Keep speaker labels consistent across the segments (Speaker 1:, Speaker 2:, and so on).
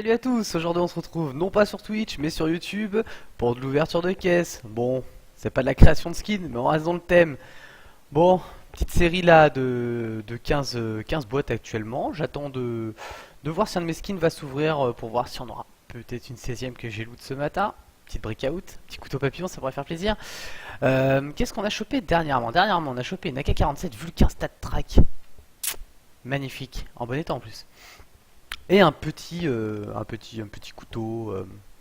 Speaker 1: Salut à tous, aujourd'hui on se retrouve non pas sur Twitch mais sur YouTube pour de l'ouverture de caisse. Bon, c'est pas de la création de skins mais on reste dans le thème. Bon, petite série là de 15 boîtes actuellement. J'attends de voir si un de mes skins va s'ouvrir pour voir si on aura peut-être une 16ème que j'ai loot ce matin. Petite breakout, petit couteau papillon, ça pourrait faire plaisir. Qu'est-ce qu'on a chopé dernièrement? Dernièrement on a chopé une AK-47 Vulcain Stat Track. Magnifique, en bon état en plus. Et un petit couteau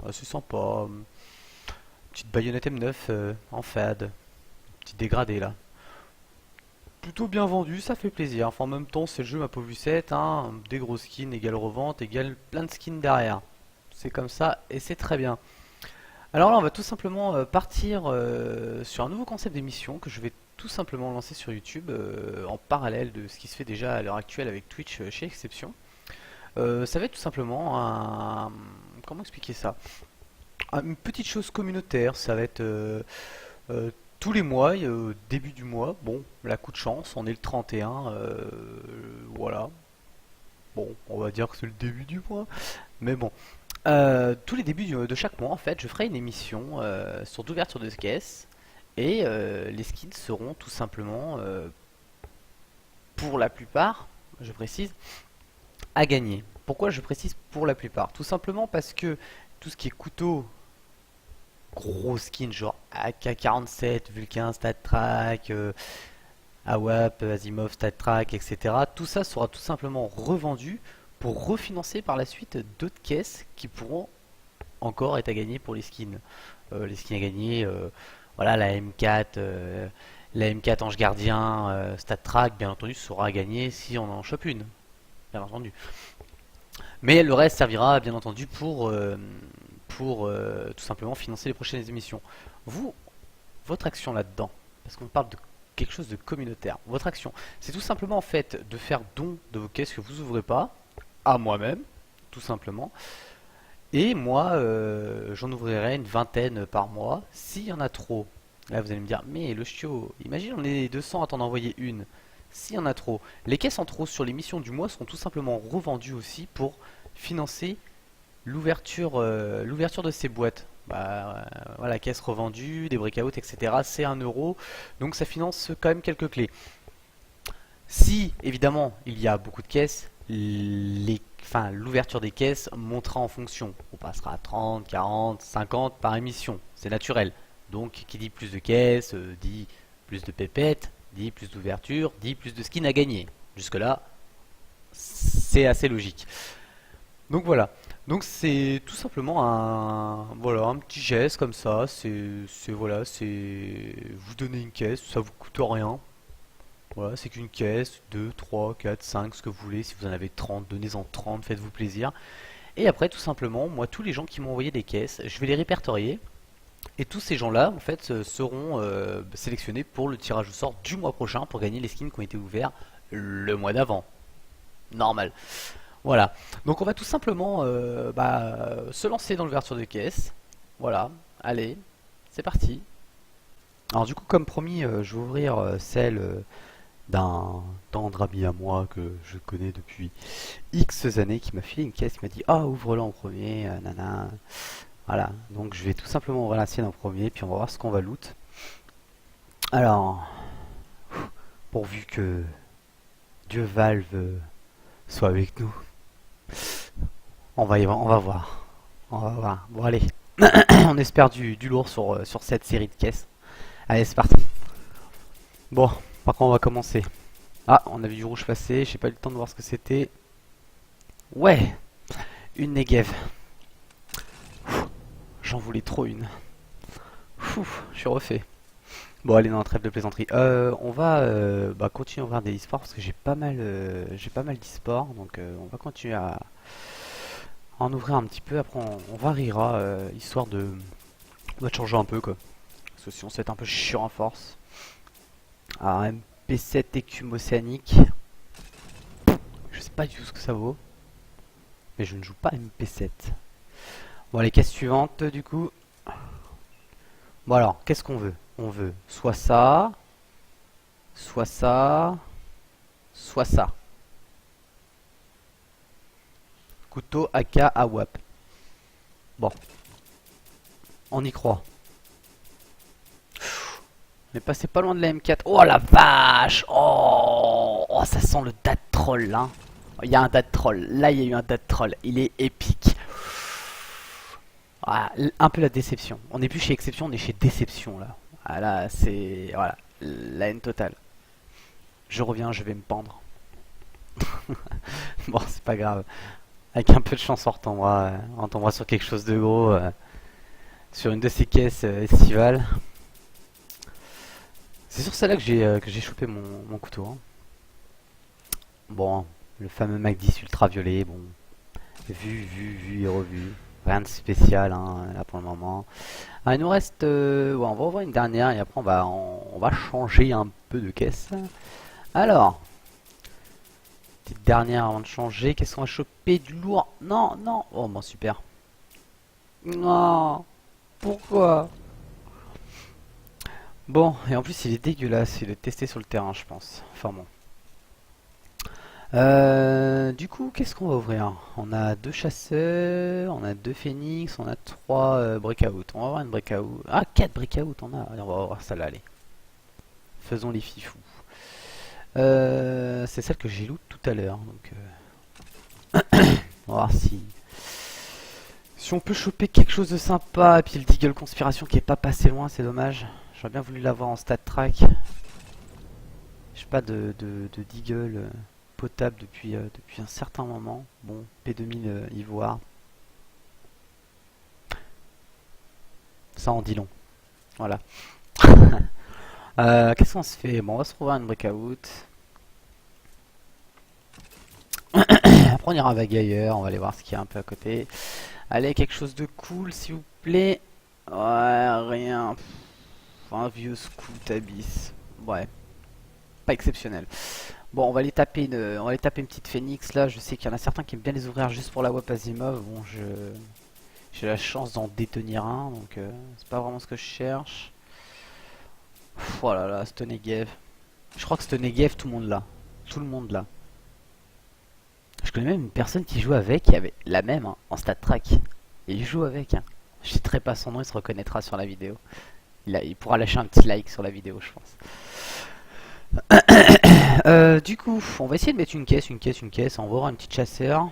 Speaker 1: assez sympa. Petite baïonnette M9 en fade. Petit dégradé là. Plutôt bien vendu, ça fait plaisir. Enfin, en même temps, c'est le jeu ma pauvre Lucette. Hein. Des gros skins égale revente égale plein de skins derrière. C'est comme ça et c'est très bien. Alors là, on va tout simplement partir sur un nouveau concept d'émission que je vais tout simplement lancer sur YouTube en parallèle de ce qui se fait déjà à l'heure actuelle avec Twitch chez Exception. Ça va être tout simplement un... Comment expliquer ça? Une petite chose communautaire, ça va être tous les mois, début du mois, bon, la coup de chance, on est le 31, voilà. Bon, on va dire que c'est le début du mois, mais bon. Tous les débuts de chaque mois, en fait, je ferai une émission sur d'ouverture de caisse, et les skins seront tout simplement, pour la plupart, je précise, à gagner. Pourquoi je précise pour la plupart? Tout simplement parce que tout ce qui est couteau, gros skin genre AK-47, Vulcain, StatTrak, AWAP, Asimov, StatTrak, etc. Tout ça sera tout simplement revendu pour refinancer par la suite d'autres caisses qui pourront encore être à gagner pour les skins. Les skins à gagner, voilà la M4, la M4 Ange Gardien, StatTrak, bien entendu, sera à gagner si on en chope une, bien entendu. Mais le reste servira bien entendu pour tout simplement financer les prochaines émissions. Vous, votre action là-dedans, parce qu'on parle de quelque chose de communautaire, votre action, c'est tout simplement en fait de faire don de vos caisses que vous ouvrez pas à moi-même, tout simplement. Et moi, j'en ouvrirai une vingtaine par mois, s'il y en a trop. Là, vous allez me dire, mais le chiot, imagine on est 200 à t'en envoyer une. S'il y en a trop, les caisses en trop sur les missions du mois seront tout simplement revendues aussi pour financer l'ouverture de ces boîtes. Bah, voilà, caisse revendue, des breakouts, etc. C'est 1 euro, donc ça finance quand même quelques clés. Si évidemment il y a beaucoup de caisses, l'ouverture des caisses montera en fonction. On passera à 30, 40, 50 par émission, c'est naturel. Donc qui dit plus de caisses, dit plus de pépettes, dit plus d'ouverture, dit plus de skins à gagner. Jusque là, c'est assez logique. Donc voilà. Donc c'est tout simplement un petit geste comme ça. C'est vous donnez une caisse, ça vous coûte rien. Voilà, c'est qu'une caisse, 2, 3, 4, 5, ce que vous voulez. Si vous en avez 30, donnez-en 30, faites-vous plaisir. Et après, tout simplement, moi, tous les gens qui m'ont envoyé des caisses, je vais les répertorier. Et tous ces gens-là, en fait, seront sélectionnés pour le tirage au sort du mois prochain pour gagner les skins qui ont été ouverts le mois d'avant. Normal. Voilà. Donc on va tout simplement se lancer dans l'ouverture de caisse. Voilà. Allez, c'est parti. Alors du coup, comme promis, je vais ouvrir celle d'un tendre ami à moi que je connais depuis X années qui m'a filé une caisse, qui m'a dit ah ouvre-la en premier, nana. Voilà. Donc je vais tout simplement ouvrir la sienne en premier, puis on va voir ce qu'on va loot. Alors, pourvu que Dieu Valve soit avec nous. On va voir. On va voir. Bon, allez. On espère du lourd sur cette série de caisses. Allez, c'est parti. Bon, par contre, on va commencer. Ah, on a vu du rouge passer. J'ai pas eu le temps de voir ce que c'était. Ouais, une Negev. J'en voulais trop une. Je suis refait. Bon, allez, non, trêve de plaisanterie. On va continuer à voir des e-sports parce que j'ai pas mal d'e-sports. Donc, on va continuer à en ouvrir un petit peu. Après, on variera histoire de changer un peu quoi. Parce que sinon, c'est un peu chiant à force. Alors, MP7 écume océanique. Je sais pas du tout ce que ça vaut. Mais je ne joue pas MP7. Bon, les caisses suivantes, du coup. Bon, alors, qu'est-ce qu'on veut? On veut soit ça, soit ça, soit ça. Couteau AK AWAP. Bon, on y croit. On est passé pas loin de la M4. Oh la vache! Oh, ça sent le dad troll là. Il y a un dad troll. Là, il y a eu un dad troll. Il est épique. Ah, un peu la déception. On n'est plus chez Exception, on est chez Déception là. Ah, là, c'est... Voilà. La haine totale. Je reviens, je vais me pendre. Bon, c'est pas grave. Avec un peu de chance, on tombera sur quelque chose de gros. Sur une de ces caisses estivales. C'est sur celle-là que j'ai chopé mon couteau. Hein. Bon, le fameux Mac 10 ultraviolet, bon. Vu et revu. Rien de spécial hein, là pour le moment. Ah, il nous reste... ouais, on va revoir une dernière et après on va changer un peu de caisse. Alors, petite dernière avant de changer. Qu'est-ce qu'on va choper? Du lourd? Non, non. Oh, bon, super. Non. Pourquoi? Bon, et en plus il est dégueulasse, il est testé sur le terrain je pense. Enfin bon. Du coup, qu'est-ce qu'on va ouvrir? On a 2 chasseurs, on a 2 phoenix, on a 3 breakout. On va avoir une breakout. Ah, 4 breakout on a. Allez, on va voir ça là, allez. Faisons les fifous. C'est celle que j'ai loot tout à l'heure. Donc, on va voir si on peut choper quelque chose de sympa. Et puis le Deagle Conspiration qui est pas passé loin, c'est dommage. J'aurais bien voulu l'avoir en stat track. J'ai pas de Deagle potable depuis un certain moment. Bon, P2000 Ivoire. Ça en dit long. Voilà. Qu'est-ce qu'on se fait? Bon, on va se trouver une breakout. Après, on ira vaguer ailleurs. On va aller voir ce qu'il y a un peu à côté. Allez, quelque chose de cool, s'il vous plaît. Ouais, rien. Un vieux scout abyss. Ouais. Pas exceptionnel. Bon, on va aller taper une petite phoenix là. Je sais qu'il y en a certains qui aiment bien les ouvrir juste pour la WAP Asimov. Bon, j'ai la chance d'en détenir un, donc c'est pas vraiment ce que je cherche. Voilà, là, Stonegev. Je crois que Stonegev, tout le monde l'a. Tout le monde l'a. Je connais même une personne qui joue avec, qui avait la même hein, en stat track. Et il joue avec. Hein. Je citerai pas son nom, il se reconnaîtra sur la vidéo. Il pourra lâcher un petit like sur la vidéo, je pense. Du coup, on va essayer de mettre une caisse. On va avoir un petit chasseur.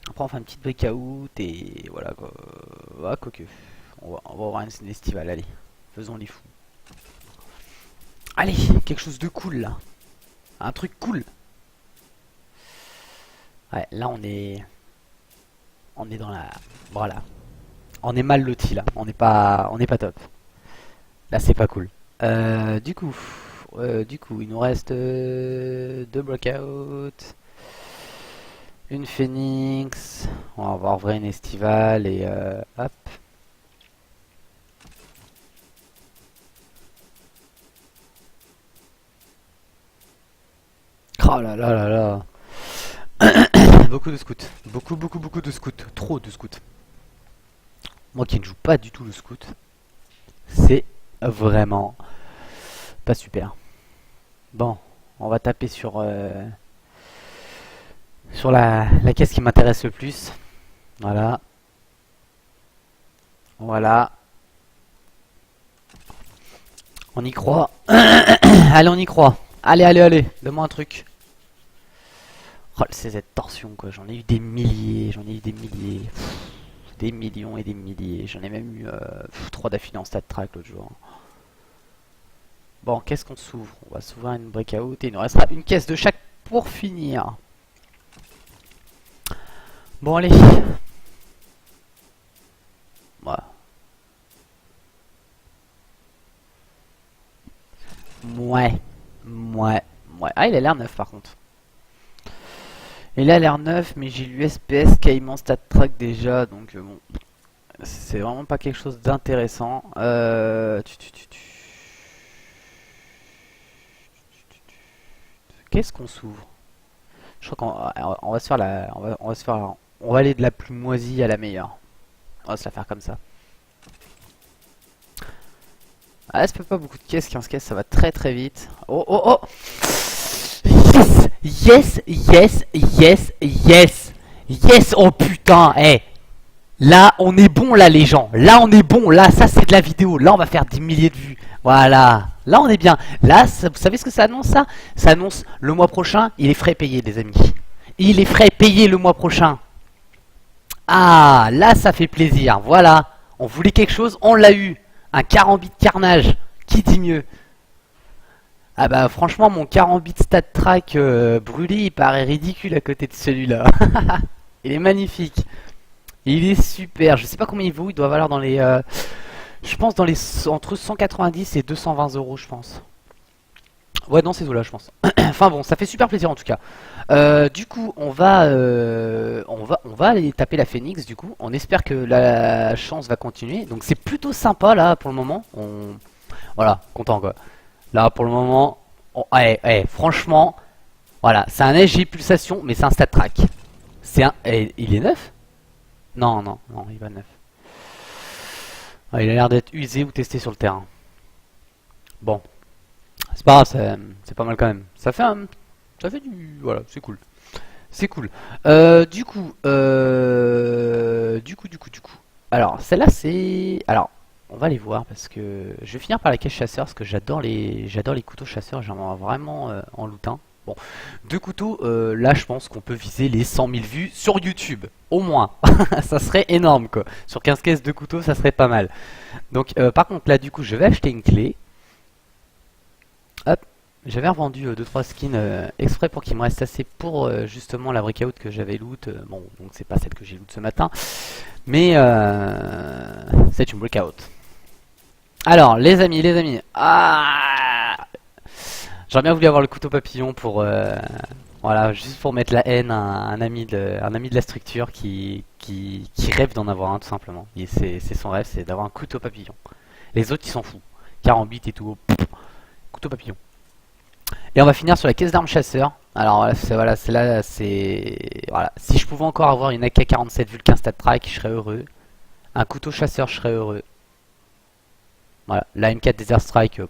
Speaker 1: Après, on fait une petite breakout et voilà quoi. Ah, quoique. On va avoir une estivale, allez. Faisons les fous. Allez, quelque chose de cool là. Un truc cool. Ouais, là on est dans la... Voilà. On est mal loti là. On n'est pas top. Là c'est pas cool. Du coup, il nous reste 2 breakouts. Une phoenix. On va avoir vrai une estivale et hop. Oh là là là là. Beaucoup de scouts. Beaucoup de scouts. Trop de scouts. Moi qui ne joue pas du tout le scout, c'est vraiment pas super. Bon, on va taper sur la caisse qui m'intéresse le plus. Voilà. Voilà. On y croit. Allez, on y croit. Allez. Donne-moi un truc. Oh, le CZ torsion quoi, j'en ai eu des milliers, des millions et des milliers, j'en ai même eu 3 d'affilée en stat track l'autre jour. Bon, qu'est-ce qu'on s'ouvre? On va s'ouvrir une breakout et il nous restera une caisse de chaque pour finir. Bon allez. Voilà. Ouais. Ah, il a l'air neuf par contre. Il a l'air neuf, mais j'ai l'USPS Caïman Stat Track déjà, donc bon, c'est vraiment pas quelque chose d'intéressant. Qu'est-ce qu'on s'ouvre? Je crois qu'on va se faire on va aller de la plus moisie à la meilleure. On va se la faire comme ça. Ah, ça fait pas beaucoup de caisses, 15 caisses, ça va très très vite. Oh! Yes!
Speaker 2: Yes, oh putain, eh. Là, on est bon, là, les gens. Là, on est bon. Là, ça, c'est de la vidéo. Là, on va faire des milliers de vues. Voilà. Là, on est bien. Là, vous savez ce que ça annonce, ça? Ça annonce le mois prochain, il est frais payé, les amis. Il est frais payé le mois prochain. Ah, là, ça fait plaisir. Voilà. On voulait quelque chose, on l'a eu. Un carambit carnage. Qui dit mieux? Ah bah, franchement, mon carambit stat track brûlé, il paraît ridicule à côté de celui-là. Il est magnifique. Il est super. Je sais pas combien il vaut. Il doit valoir dans les. Je pense dans les entre 190 et 220 euros, je pense. Ouais, dans ces eaux-là, je pense. Enfin bon, ça fait super plaisir en tout cas. Du coup, on va aller taper la Phoenix. Du coup, on espère que la chance va continuer. Donc c'est plutôt sympa là pour le moment. Voilà, content quoi. Là pour le moment, franchement, voilà, c'est un SG pulsation, mais c'est un stat track. C'est un. Il est neuf? Non, non, non, il va neuf. Ah, il a l'air d'être usé ou testé sur le terrain. Bon, c'est pas grave, c'est pas mal quand même. Ça fait du, voilà, c'est cool, c'est cool. Du coup. Alors, celle-là, c'est, alors, on va les voir parce que je vais finir par la caisse chasseur parce que j'adore les couteaux chasseurs. J'en ai vraiment en lutin. Bon, deux couteaux, là je pense qu'on peut viser les 100 000 vues sur YouTube, au moins. Ça serait énorme quoi. Sur 15 caisses de couteaux, ça serait pas mal. Donc par contre là du coup je vais acheter une clé. Hop, j'avais revendu 2-3 skins exprès pour qu'il me reste assez pour justement la breakout que j'avais loot. Bon, donc c'est pas celle que j'ai loot ce matin, mais c'est une breakout. Alors les amis, j'aurais bien voulu avoir le couteau papillon pour voilà, juste pour mettre la haine à un ami de la structure qui rêve d'en avoir un tout simplement. Et c'est son rêve, c'est d'avoir un couteau papillon. Les autres ils s'en foutent. Carambit et tout, pff, couteau papillon. Et on va finir sur la caisse d'armes chasseur. Alors voilà, c'est là, c'est voilà. Si je pouvais encore avoir une AK-47 Vulcain Stat Track, je serais heureux. Un couteau chasseur, je serais heureux. Voilà, la M4 Desert Strike,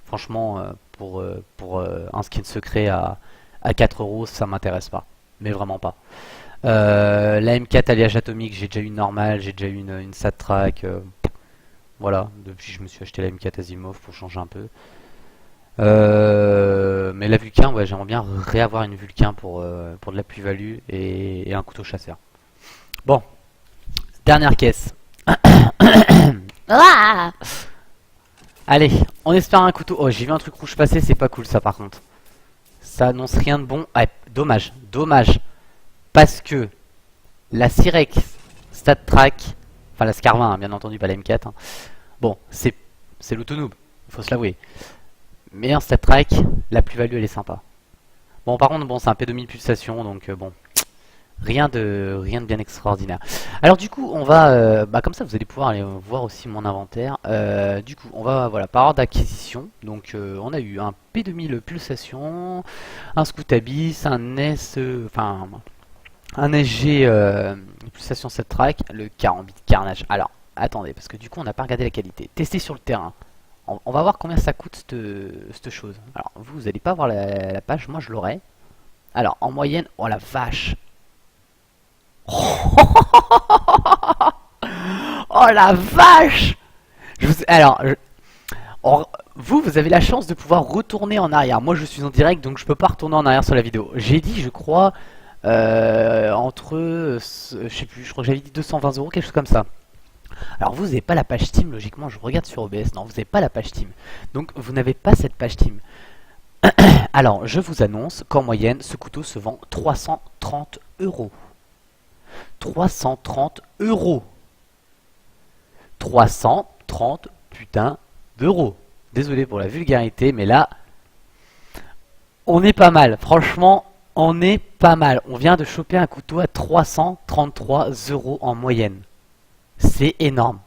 Speaker 2: franchement, pour un skin secret à 4 euros, ça m'intéresse pas. Mais vraiment pas. La M4 alliage atomique, j'ai déjà eu une normale, j'ai déjà eu une Sat Track. Voilà, depuis je me suis acheté la M4 Asimov pour changer un peu. Mais la Vulcain, ouais, j'aimerais bien réavoir une Vulcain pour de la plus-value et un couteau chasseur. Bon, dernière caisse. Ah, allez, on espère un couteau. Oh, j'ai vu un truc rouge passer, c'est pas cool ça par contre. Ça annonce rien de bon. Ouais, dommage, dommage. Parce que la Cyrex Stat Track, enfin la Scar 20, hein, bien entendu, pas la M4. Hein. Bon, c'est l'autonoob, il faut se l'avouer. Mais en Stat Track, la plus-value elle est sympa. Bon, par contre, bon, c'est un P2000 pulsation, donc bon. Rien de bien extraordinaire. Alors du coup, on va, comme ça, vous allez pouvoir aller voir aussi mon inventaire. Du coup, on va, voilà, par ordre d'acquisition. Donc, on a eu un P2000 pulsation, un Scout Abyss, un S, enfin, un SG pulsation 7 track, le Carambit Carnage. Alors, attendez, parce que du coup, on n'a pas regardé la qualité. Tester sur le terrain. On va voir combien ça coûte cette chose. Alors, vous n'allez pas voir la page, moi je l'aurai. Alors, en moyenne, oh la vache! Oh la vache! Vous avez la chance de pouvoir retourner en arrière. Moi, je suis en direct, donc je peux pas retourner en arrière sur la vidéo. J'ai dit, je crois, je sais plus, je crois que j'avais dit 220 euros, quelque chose comme ça. Alors, vous n'avez pas la page Steam, logiquement, je regarde sur OBS. Non, vous n'avez pas la page Steam. Donc, vous n'avez pas cette page Steam. Alors, je vous annonce qu'en moyenne, ce couteau se vend 330 euros. 330 euros. 330 putain d'euros. Désolé pour la vulgarité, mais là, on est pas mal. Franchement, on est pas mal. On vient de choper un couteau à 333 euros en moyenne. C'est énorme.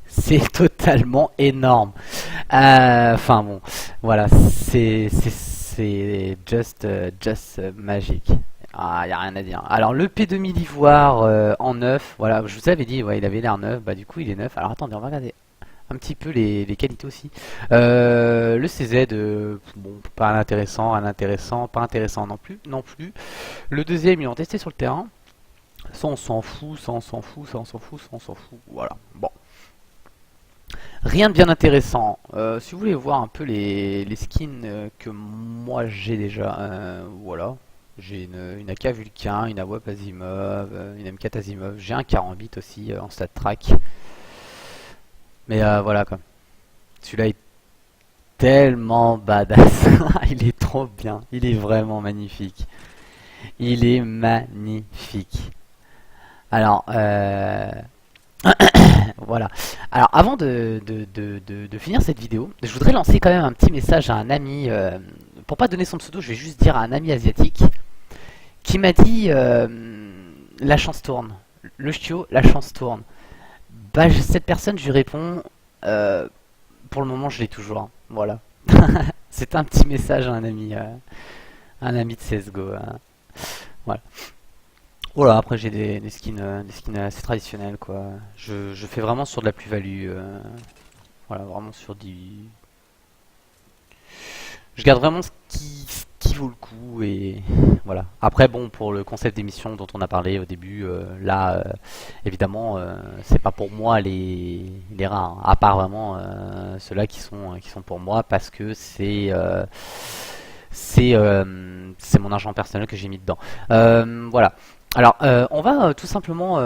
Speaker 2: C'est totalement énorme. Enfin bon, voilà, c'est just magique. Ah, y a rien à dire. Alors le P2000 ivoire en neuf, voilà, je vous avais dit, ouais, il avait l'air neuf, bah du coup il est neuf. Alors attendez, on va regarder un petit peu les qualités aussi. Le CZ, bon, pas intéressant, pas intéressant non plus, non plus. Le deuxième, ils l'ont testé sur le terrain. Ça on s'en fout, ça on s'en fout, ça on s'en fout, ça on s'en fout. Voilà. Bon. Rien de bien intéressant. Si vous voulez voir un peu les skins que moi j'ai déjà, voilà. J'ai une AK Vulcain, une AWP Asimov, une M4 Asimov. J'ai un Karambit aussi en stat track. Mais voilà quoi. Celui-là est tellement badass. Il est trop bien. Il est vraiment magnifique. Il est magnifique. Alors, voilà. Alors, avant de finir cette vidéo, je voudrais lancer quand même un petit message à un ami. Pour pas donner son pseudo, je vais juste dire à un ami asiatique qui m'a dit la chance tourne. Le ch'tio, la chance tourne. Bah, cette personne, je lui réponds euh, pour le moment, je l'ai toujours, hein. Voilà. C'est un petit message à un ami de CSGO. Voilà. Voilà, après j'ai des skins assez traditionnels quoi. Je fais vraiment sur de la plus-value. Voilà, vraiment sur du. Je garde vraiment ce qui vaut le coup et voilà. Après bon, pour le concept d'émission dont on a parlé au début, là, évidemment, c'est pas pour moi les rares, hein. À part vraiment ceux-là qui sont pour moi parce que c'est mon argent personnel que j'ai mis dedans. Voilà. Alors, on va tout simplement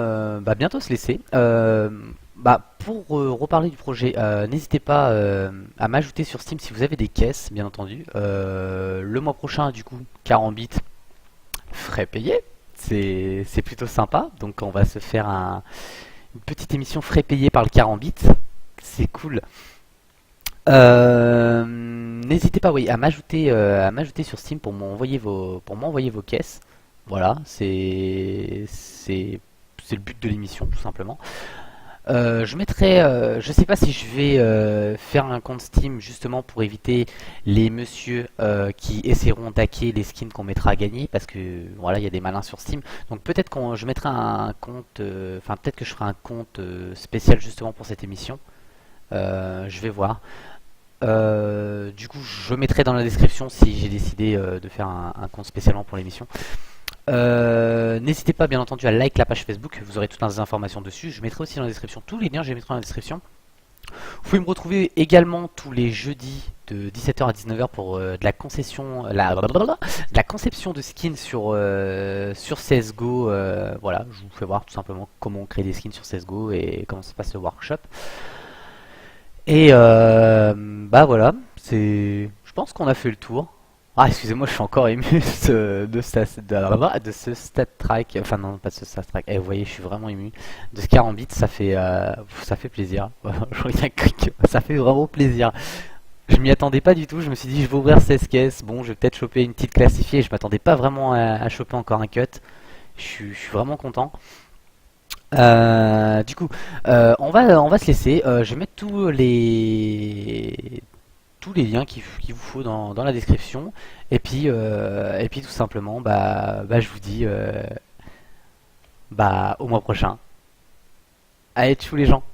Speaker 2: bientôt se laisser. Pour reparler du projet, n'hésitez pas à m'ajouter sur Steam si vous avez des caisses, bien entendu. Le mois prochain, du coup, Karambit frais payés. C'est plutôt sympa. Donc, on va se faire une petite émission frais payés par le Karambit. C'est cool. N'hésitez pas, oui, à m'ajouter sur Steam pour m'envoyer vos caisses. Voilà, c'est le but de l'émission, tout simplement. Je sais pas si je vais faire un compte Steam justement pour éviter les messieurs qui essaieront d'hacker les skins qu'on mettra à gagner, parce que voilà, il y a des malins sur Steam. Donc peut-être je mettrai un compte, enfin peut-être que je ferai un compte spécial justement pour cette émission. Je vais voir. Du coup, je mettrai dans la description si j'ai décidé de faire un compte spécialement pour l'émission. N'hésitez pas bien entendu à like la page Facebook, vous aurez toutes les informations dessus. Je mettrai aussi dans la description tous les liens, je les mettrai dans la description. Vous pouvez me retrouver également tous les jeudis de 17h à 19h pour de la concession, de la conception de skins sur CSGO. Voilà, je vous fais voir tout simplement comment on crée des skins sur CSGO et comment se passe le workshop. Et voilà, je pense qu'on a fait le tour. Ah, excusez-moi, je suis encore ému de ce stat track. Enfin non, pas de ce stat track. Vous voyez, je suis vraiment ému de ce Karambit. Ça fait plaisir. Ça fait vraiment plaisir. Je m'y attendais pas du tout. Je me suis dit, je vais ouvrir 16 caisses. Bon, je vais peut-être choper une petite classifiée. Je m'attendais pas vraiment à choper encore un cut. Je suis vraiment content. Du coup, on va se laisser. Je vais mettre tous les liens qu'il vous faut dans la description. Et puis tout simplement, je vous dis au mois prochain. Allez, tchou les gens.